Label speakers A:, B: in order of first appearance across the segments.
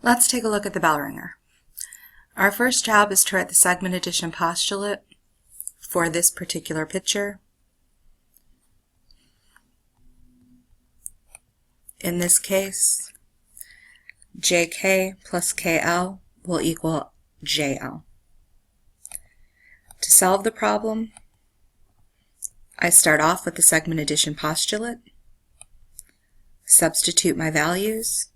A: Let's take a look at the bell ringer. Our first job is to write the segment addition postulate for this particular picture. In this case, JK plus KL will equal JL. To solve the problem, I start off with the segment addition postulate, substitute my values,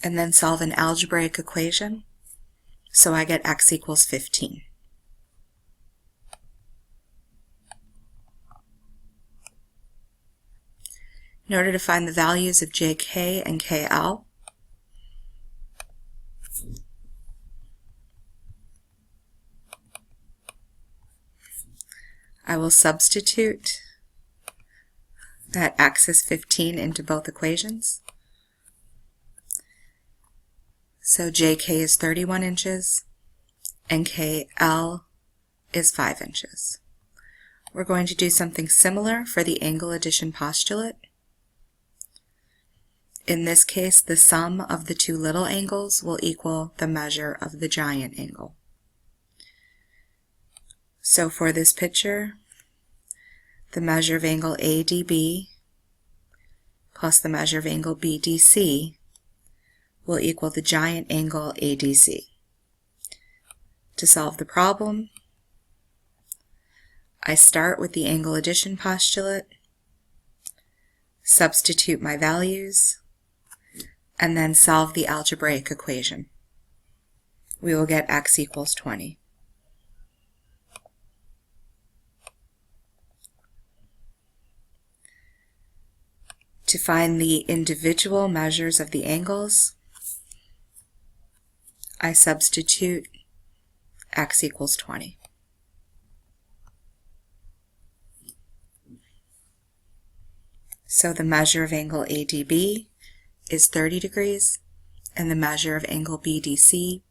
A: and then solve an algebraic equation, so I get x equals 15. In order to find the values of JK and KL, I will substitute that x is 15 into both equations. So JK is 31 inches and KL is 5 inches. We're going to do something similar for the angle addition postulate. In this case, the sum of the two little angles will equal the measure of the giant angle. So for this picture, the measure of angle ADB plus the measure of angle BDC will equal the giant angle ADC. To solve the problem, I start with the angle addition postulate, substitute my values, and then solve the algebraic equation. We will get x equals 20. To find the individual measures of the angles, I substitute x equals 20. So the measure of angle ADB is 30 degrees, and the measure of angle BDC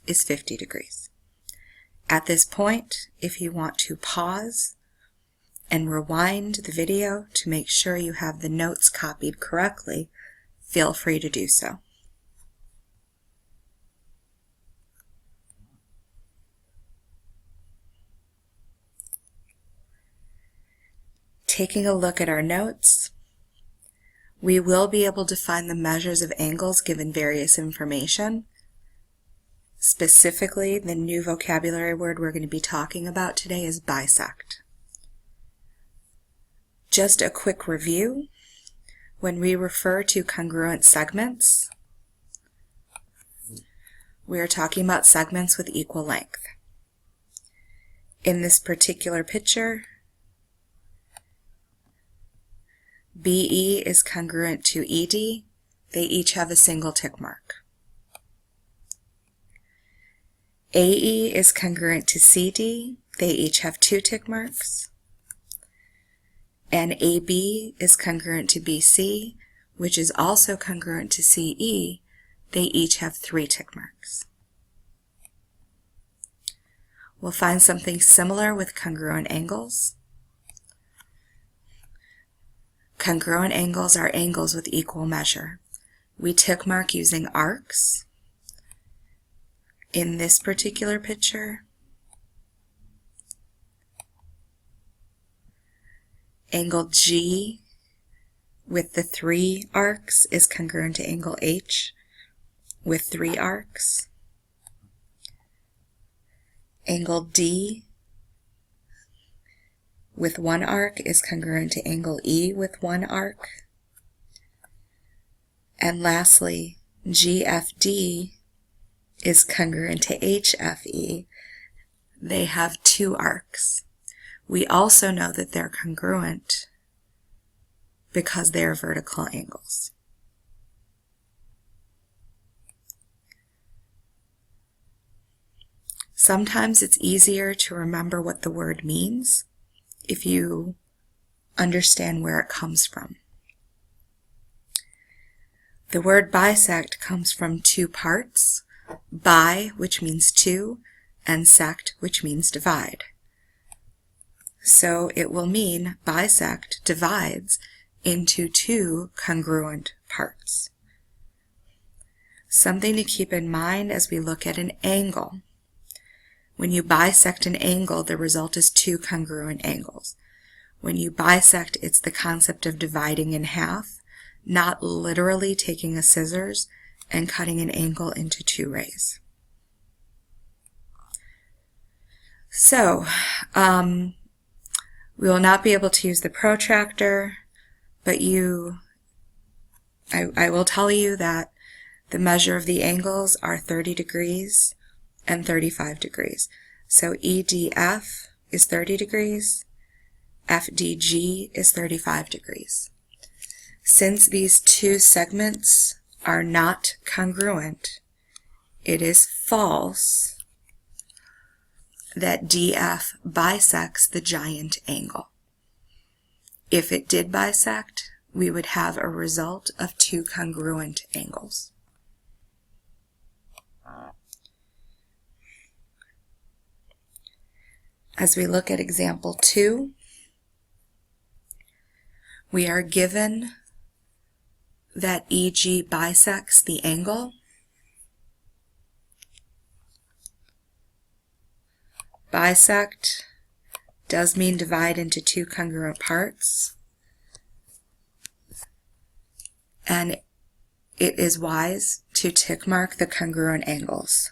A: is 50 degrees. At this point, if you want to pause and rewind the video to make sure you have the notes copied correctly, feel free to do so. Taking a look at our notes, we will be able to find the measures of angles given various information. Specifically, the new vocabulary word we're going to be talking about today is bisect. Just a quick review. When we refer to congruent segments, we are talking about segments with equal length. In this particular picture, BE is congruent to ED. They each have a single tick mark. AE is congruent to CD. They each have 2 tick marks. And AB is congruent to BC, which is also congruent to CE. They each have 3 tick marks. We'll find something similar with congruent angles. Congruent angles are angles with equal measure. We tick mark using arcs. In this particular picture, angle G with the 3 arcs is congruent to angle H with 3 arcs. Angle D with 1 arc is congruent to angle E with 1 arc. And lastly, GFD is congruent to HFE. They have 2 arcs. We also know that they're congruent because they're vertical angles. Sometimes it's easier to remember what the word means if you understand where it comes from. The word bisect comes from 2 parts, bi, which means 2, and sect, which means divide. So it will mean bisect divides into 2 congruent parts. Something to keep in mind as we look at an angle. When you bisect an angle, the result is two congruent angles. When you bisect, it's the concept of dividing in half, not literally taking a scissors and cutting an angle into two rays. So, we will not be able to use the protractor, but I will tell you that the measure of the angles are 30 degrees and 35 degrees. So EDF is 30 degrees, FDG is 35 degrees. Since these two segments are not congruent, it is false that DF bisects the giant angle. If it did bisect, we would have a result of two congruent angles. As we look at example 2, we are given that EG bisects the angle. Bisect does mean divide into two congruent parts, and it is wise to tick mark the congruent angles.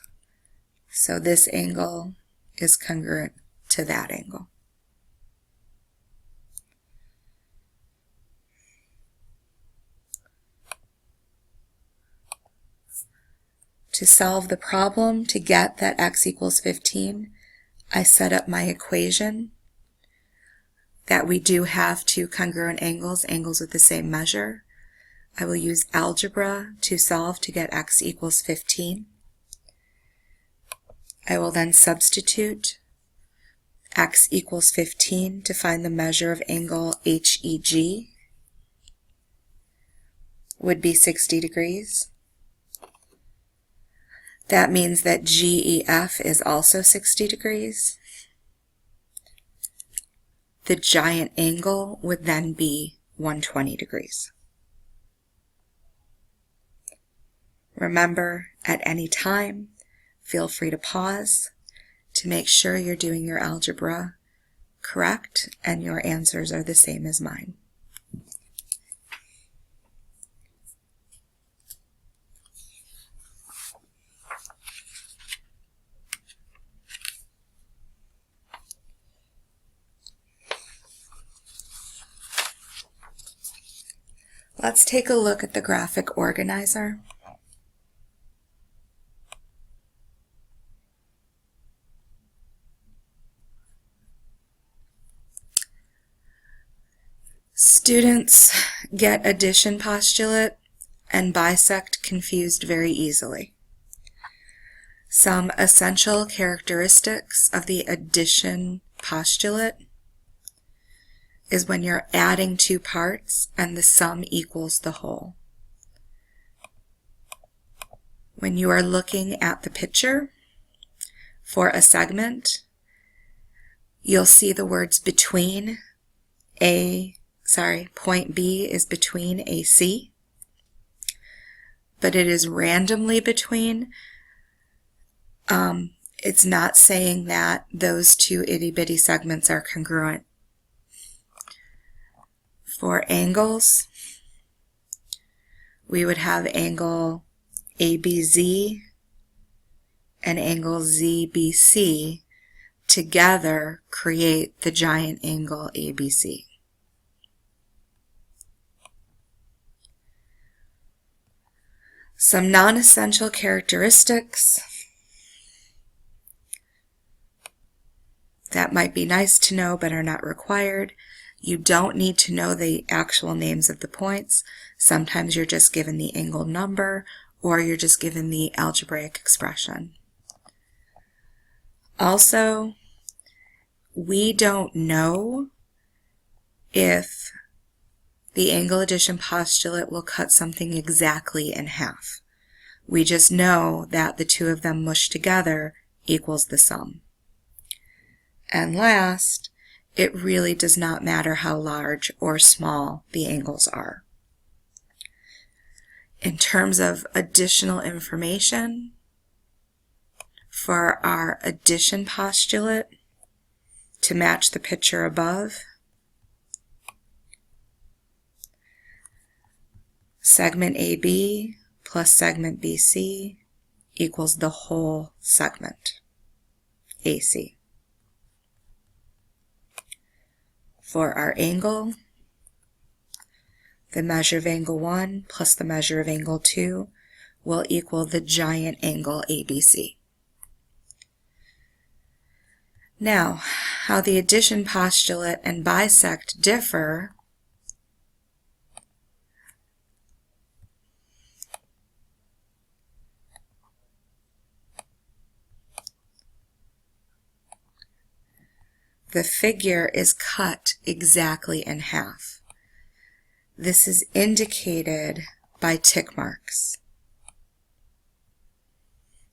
A: So this angle is congruent to that angle. To solve the problem, to get that x equals 15, I set up my equation that we do have two congruent angles, angles with the same measure. I will use algebra to solve to get x equals 15. I will then substitute x equals 15 to find the measure of angle HEG would be 60 degrees. That means that GEF is also 60 degrees. The giant angle would then be 120 degrees. Remember, at any time, feel free to pause to make sure you're doing your algebra correct and your answers are the same as mine. Let's take a look at the graphic organizer. Students get addition postulate and bisect confused very easily. Some essential characteristics of the addition postulate is when you're adding two parts and the sum equals the whole. When you are looking at the picture for a segment, you'll see the words between point B is between AC, but it is randomly between. It's not saying that those two itty-bitty segments are congruent. For angles, we would have angle ABZ and angle ZBC together create the giant angle ABC. Some non-essential characteristics that might be nice to know but are not required. You don't need to know the actual names of the points. Sometimes you're just given the angle number or you're just given the algebraic expression. Also, we don't know if the angle addition postulate will cut something exactly in half. We just know that the two of them mushed together equals the sum. And last, it really does not matter how large or small the angles are. In terms of additional information for our addition postulate to match the picture above, segment AB plus segment BC equals the whole segment AC. For our angle, the measure of angle 1 plus the measure of angle 2 will equal the giant angle ABC. Now, how the addition postulate and bisect differ the figure is cut exactly in half. This is indicated by tick marks.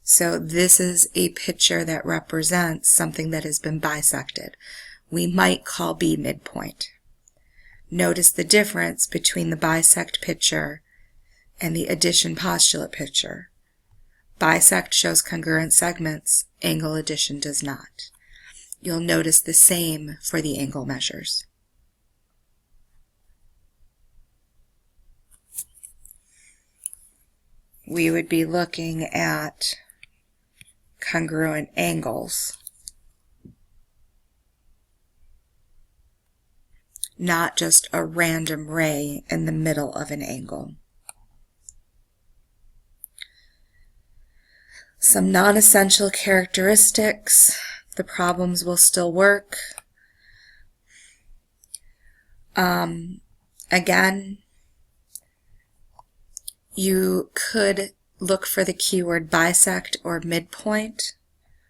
A: So this is a picture that represents something that has been bisected. We might call B midpoint. Notice the difference between the bisect picture and the addition postulate picture. Bisect shows congruent segments, angle addition does not. You'll notice the same for the angle measures. We would be looking at congruent angles, not just a random ray in the middle of an angle. Some non-essential characteristics. The problems will still work. Again, you could look for the keyword bisect or midpoint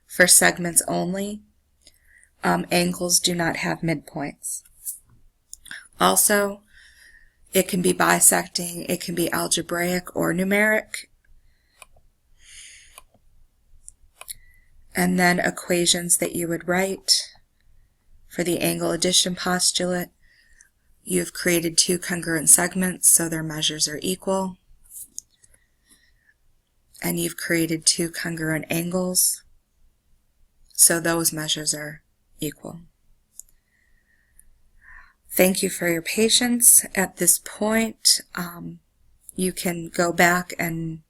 A: for segments only. Angles do not have midpoints. Also, it can be bisecting, it can be algebraic or numeric. And then equations that you would write for the angle addition postulate. You've created two congruent segments, so their measures are equal. And you've created two congruent angles, so those measures are equal. Thank you for your patience. At this point, you can go back and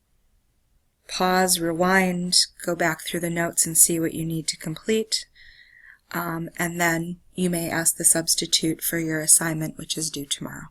A: pause, rewind, go back through the notes and see what you need to complete. And then you may ask the substitute for your assignment, which is due tomorrow.